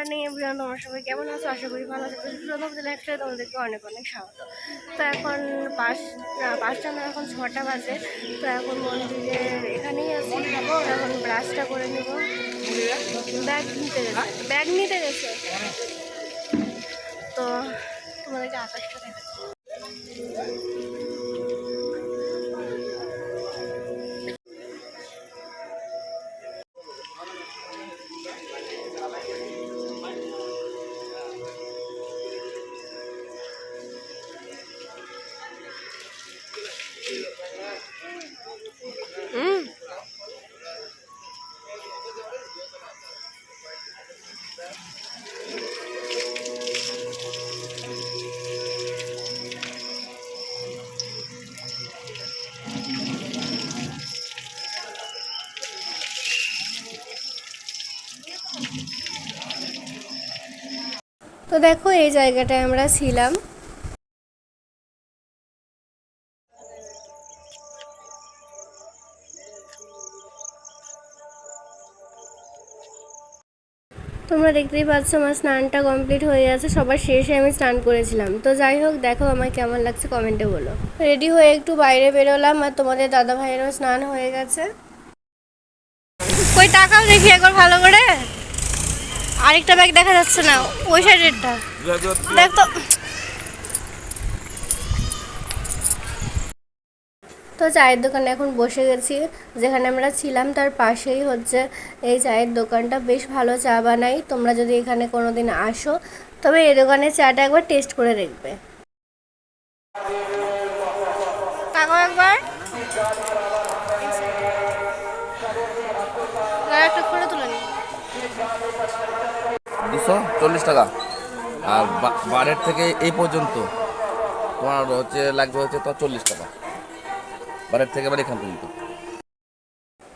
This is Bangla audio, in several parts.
মর্নিং এভরিওয়ান, তোমরা সবাই কেমন আছো? আশা করি ভালো আছো। প্রথম লাইফস্টাইলে তোমাদেরকে অনেক অনেক স্বাগত। তো এখন পাঁচটা না, এখন 6টা বাজে। তো এখন মন্দিরের এখানেই আছি। এখন ব্রাশটা করে নেব। ব্যাগ নিতে গেছে। তো তোমাদেরকে আকাশটা দেখাচ্ছি। তো দেখো, এই জায়গাটায় আমরা ছিলাম। তোমরা দেখতেই পাচ্ছ আমার স্নানটা কমপ্লিট হয়ে গেছে। সবার শেষে আমি স্নান করেছিলাম। তো যাই হোক, দেখো আমার কেমন লাগছে কমেন্টে বলো। রেডি হয়ে একটু বাইরে বেরোলাম, আর তোমাদের দাদা ভাইয়েরও স্নান হয়ে গেছে। কই টাকাও দেখি একবার ভালো করে। আরেকটা ব্যাগ দেখা যাচ্ছে না, ওই সাইডেরটা দেখ তো। তো চায়ের দোকানে এখন বসে গেছি। যেখানে আমরা ছিলাম তার পাশেই হচ্ছে এই চায়ের দোকানটা। বেশ ভালো চা বানাই। তোমরা যদি এখানে কোনো দিন আসো, তবে এই দোকানের চাটা একবার টেস্ট করে দেখবে। একবার একটা করে তুলে নি। 240 টাকা। আর বারের থেকে এই পর্যন্ত তোমার হচ্ছে লাগবে হচ্ছে তো 40 টাকা, বারের থেকে এবার এখান পর্যন্ত।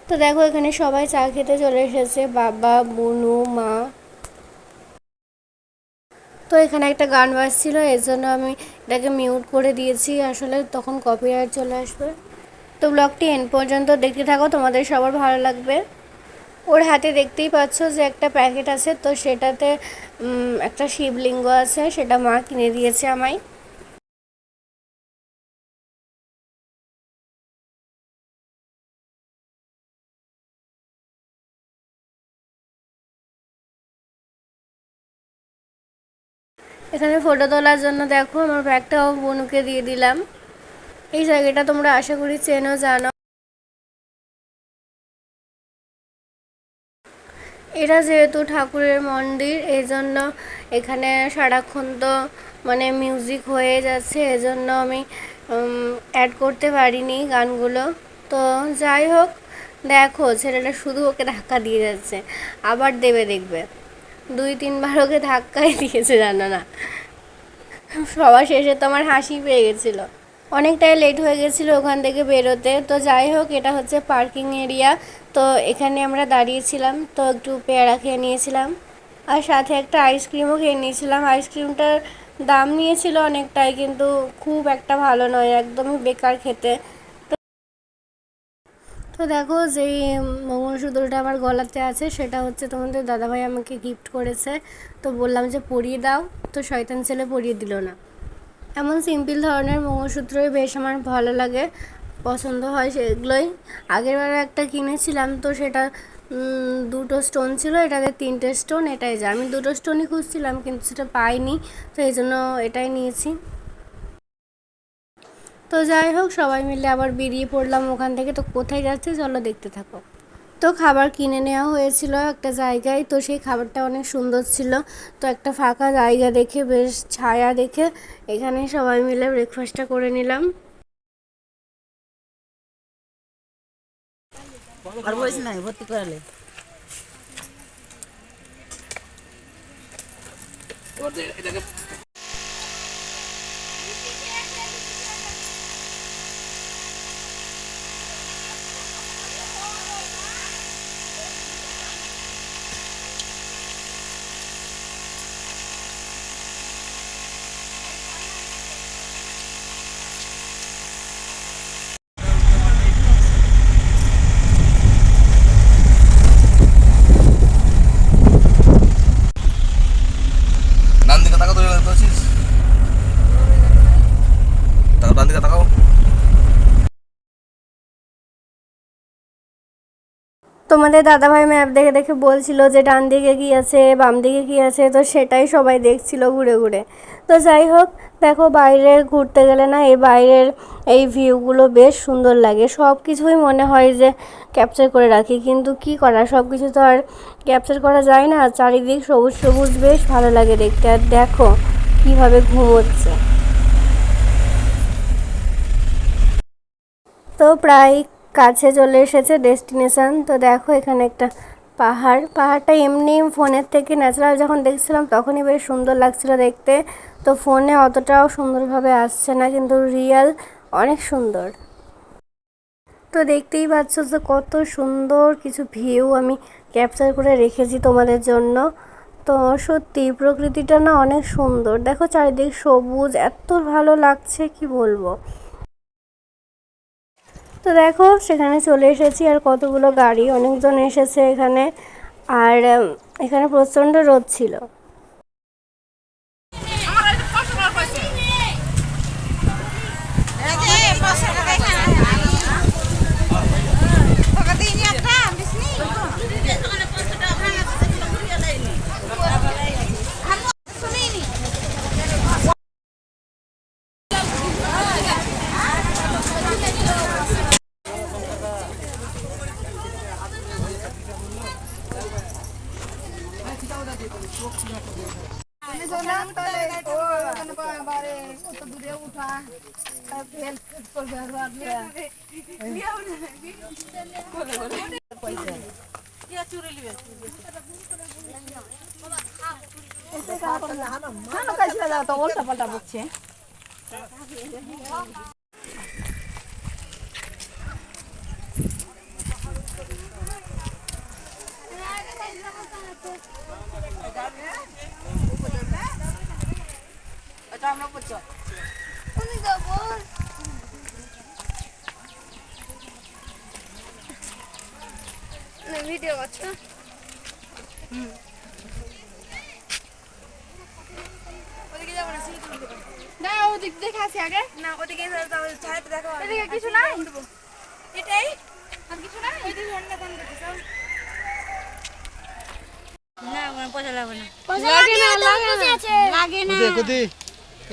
তো দেখো, এখানে সবাই চা খেতে চলে এসেছে, বাবা, বুনু, মা। তো এখানে একটা গান বাজছিল, এর জন্য আমি এটাকে মিউট করে দিয়েছি। আসলে তখন কপিরাইট চলে আসবে। তো ব্লগটি এন্ড পর্যন্ত দেখতে থাকো, তোমাদের সবার ভালো লাগবে। ওর হাতে দেখতেই পাচ্ছ যে একটা প্যাকেট আছে। তো সেটাতে একটা শিবলিঙ্গ আছে, সেটা মা কিনে দিয়েছে আমায়। এখানে ফটো তোলার জন্য দেখো আমার ব্যাগটাও বনুকে দিয়ে দিলাম। এই জায়গাটা তোমরা আশা করি চেনো, জানো। এটা যেহেতু ঠাকুরের মন্দির, এই জন্য এখানে সারাক্ষণ তো মানে মিউজিক হয়ে যাচ্ছে, এজন্য আমি অ্যাড করতে পারিনি গানগুলো। তো যাই হোক, দেখো ছেলেটা শুধু ওকে ধাক্কা দিয়ে যাচ্ছে, আবার দেবে দেখবে। 2-3 বার ওকে ধাক্কাই দিয়েছে, জানো না। সবার শেষে তো আমার হাসি পেয়ে গেছিলো। অনেকটাই লেট হয়ে গেছিলো ওখান থেকে বেরোতে। তো যাই হোক, এটা হচ্ছে পার্কিং এরিয়া। তো এখানে আমরা দাঁড়িয়েছিলাম, তো একটু পেয়ারা খেয়ে নিয়েছিলাম, আর সাথে একটা আইসক্রিমও খেয়ে নিয়েছিলাম। আইসক্রিমটার দাম নিয়েছিল অনেকটাই, কিন্তু খুব একটা ভালো নয়, একদমই বেকার খেতে। তো দেখো, যেই মঙ্গলসূত্রটা আমার গলাতে আছে সেটা হচ্ছে তোমাদের দাদাভাই আমাকে গিফট করেছে। তো বললাম যে পরিয়ে দাও, তো শয়তান ছেলে পরিয়ে দিল না। এমন সিম্পল ধরনের মঙ্গলসূত্রই বেশ আমার ভালো লাগে, পছন্দ হয় সেগুলোই। আগেরবার একটা কিনেছিলাম, তো সেটা 2টো স্টোন ছিল, এটাতে 3টে স্টোন। এটাই যা, আমি 2টো স্টোনই খুঁজছিলাম কিন্তু সেটা পাইনি, তো এই জন্য এটাই নিয়েছি। তো যাই হোক, সবাই মিলে আবার বেরিয়ে পড়লাম ওখান থেকে। তো কোথায় যাচ্ছে চলো দেখতে থাকো। তো খাবার কিনে নেওয়া হয়েছিল একটা জায়গায়। তো সেই খাবারটা অনেক সুন্দর ছিল। তো একটা ফাঁকা জায়গা দেখে, বেশ ছায়া দেখে, এখানে সবাই মিলে ব্রেকফাস্টটা করে নিলাম। আর বলিস না, ভর্তি করালে তোমাদের দাদাভাই ম্যাপ দেখে দেখে বলছিল যে ডান দিকে কী আছে বাম দিকে কী আছে, তো সেটাই সবাই দেখছিল ঘুরে ঘুরে। তো যাই হোক, দেখো বাইরে ঘুরতে গেলে না এই বাইরের এই ভিউগুলো বেশ সুন্দর লাগে, সব কিছুই মনে হয় যে ক্যাপচার করে রাখি, কিন্তু কি করা, সব কিছু তো আর ক্যাপচার করা যায় না। চারিদিক সবুজ সবুজ বেশ ভালো লাগে দেখতে। আর দেখো কীভাবে ঘুমোচ্ছে। তো প্রায় কাছে চলে এসেছে ডেস্টিনেশন। তো দেখো এখানে একটা পাহাড়টা এমনি ফোনের থেকে ন্যাচারাল যখন দেখছিলাম তখনই বেশ সুন্দর লাগছিল দেখতে। তো ফোনে অতটাও সুন্দরভাবে আসছে না, কিন্তু রিয়েল অনেক সুন্দর। তো দেখতেই পাচ্ছ যে কত সুন্দর কিছু ভিউ আমি ক্যাপচার করে রেখেছি তোমাদের জন্য। তো সত্যি প্রকৃতিটা না অনেক সুন্দর, দেখো চারিদিক সবুজ, এত ভালো লাগছে কি বলবো। তো দেখো সেখানে চলে এসেছি, আর কতগুলো গাড়ি, অনেকজন এসেছে এখানে। আর এখানে প্রচণ্ড রোদ ছিল। ভিডিও করছো? ওদিকে যাবো না, না ওদিক দেখে আসি আগে। না ওদিকে দেখো, এদিকে কিছু নাই, এটাই আর কিছু নাই। ওইদিকে ঝর্ণা কোন দেখছো? না আমার পয়সা লাগবে না। লাগে না, লাগে না।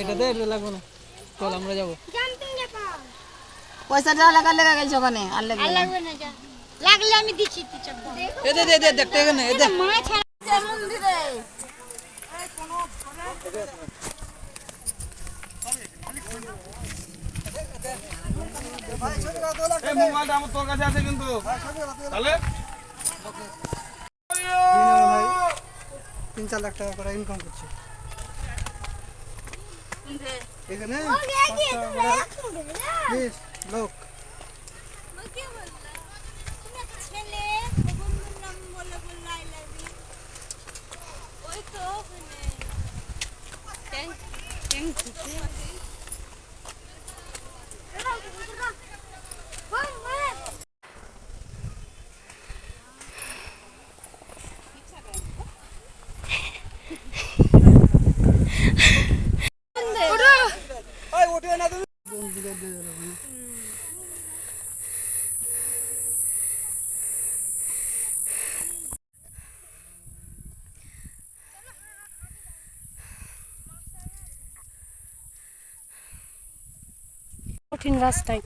এটা দে, এটা লাগবে না, চল আমরা যাবো। পয়সা যা লাগা গেছে ওখানে, আর লাগবে না। যা লাগলে আমি দিচ্ছি। এ দে দেখতে এখানে এ দে। মাছ আছে মন্দিরে। এই মোবাইলটা আমার তোর কাছে আছে কিন্তু, তাহলে 3-4 লাখ টাকা করে ইনকাম করছে এখানে। 20 লোক কঠিন রাস্তায়।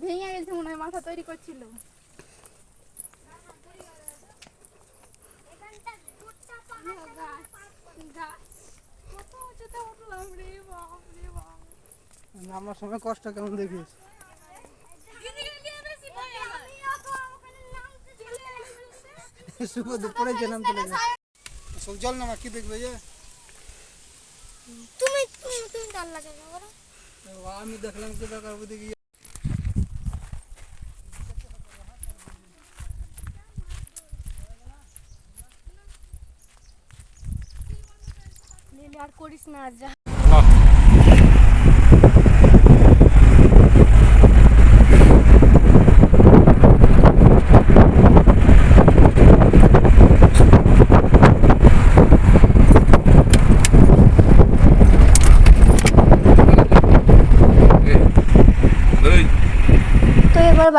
ভেঙে গেছে মনে হয়, মাথা তৈরি করছিল। আমার সময় কষ্ট কেমন দেখিস। পরে গেলাম চলে যায় সব জল নামা কি দেখবে যে তুমি ডাল লাগে না বলো। আমি দেখলাম কি দরকার ওদিকে আর করিস না যা।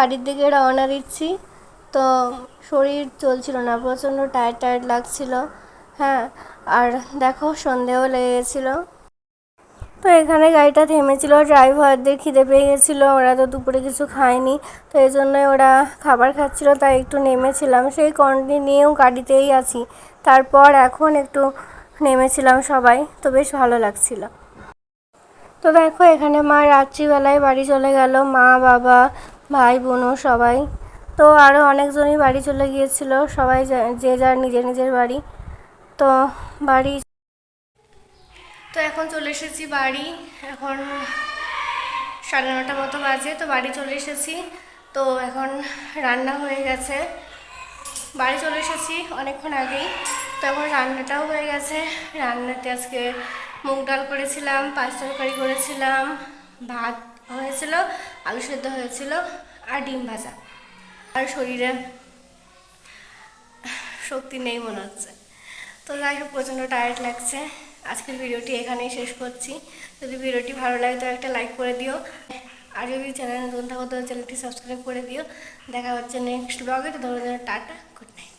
বাড়ির দিকে রওনা দিচ্ছি। তো শরীর চলছিল না, প্রচণ্ড টায়ার্ড টায়ার্ড লাগছিল। হ্যাঁ, আর দেখো সন্ধেও লেগে গেছিলো। তো এখানে গাড়িটা থেমেছিল, ড্রাইভারদের খিদে পেয়ে গেছিলো, ওরা তো দুপুরে কিছু খায়নি, তো এই জন্যই ওরা খাবার খাচ্ছিল, তাই একটু নেমেছিলাম। সেই কন্টিনিউ গাড়িতেই আছি, তারপর এখন একটু নেমেছিলাম সবাই, তো বেশ ভালো লাগছিল। তো দেখো এখানে মা রাত্রিবেলায় বাড়ি চলে গেল, মা বাবা ভাই বোনও সবাই। তো আরও অনেকজনই বাড়ি চলে গিয়েছিল, সবাই যে যার নিজের নিজের বাড়ি। তো বাড়ি তো এখন চলে এসেছি বাড়ি, এখন 9:30 মতো বাজে। তো বাড়ি চলে এসেছি, তো এখন রান্না হয়ে গেছে। বাড়ি চলে এসেছি অনেকক্ষণ আগেই, তো এখন রান্নাটাও হয়ে গেছে। রান্নাতে আজকে মুগ ডাল করেছিলাম, পাঁচ তরকারি করেছিলাম, ভাত হয়েছিল, আলু সেদ্ধ হয়েছিল, আর ডিম ভাজা। আর শরীরে শক্তি নেই মনে হচ্ছে। তো যাই হোক, প্রচণ্ড টায়ার্ড লাগছে। আজকের ভিডিওটি এখানেই শেষ করছি। যদি ভিডিওটি ভালো লাগে তো একটা লাইক করে দিও, আর যদি চ্যানেল নতুন থাকো তো চ্যানেলটি সাবস্ক্রাইব করে দিও। দেখা হচ্ছে নেক্সট ব্লগে। তো ধরো টাটা, গুড নাইট।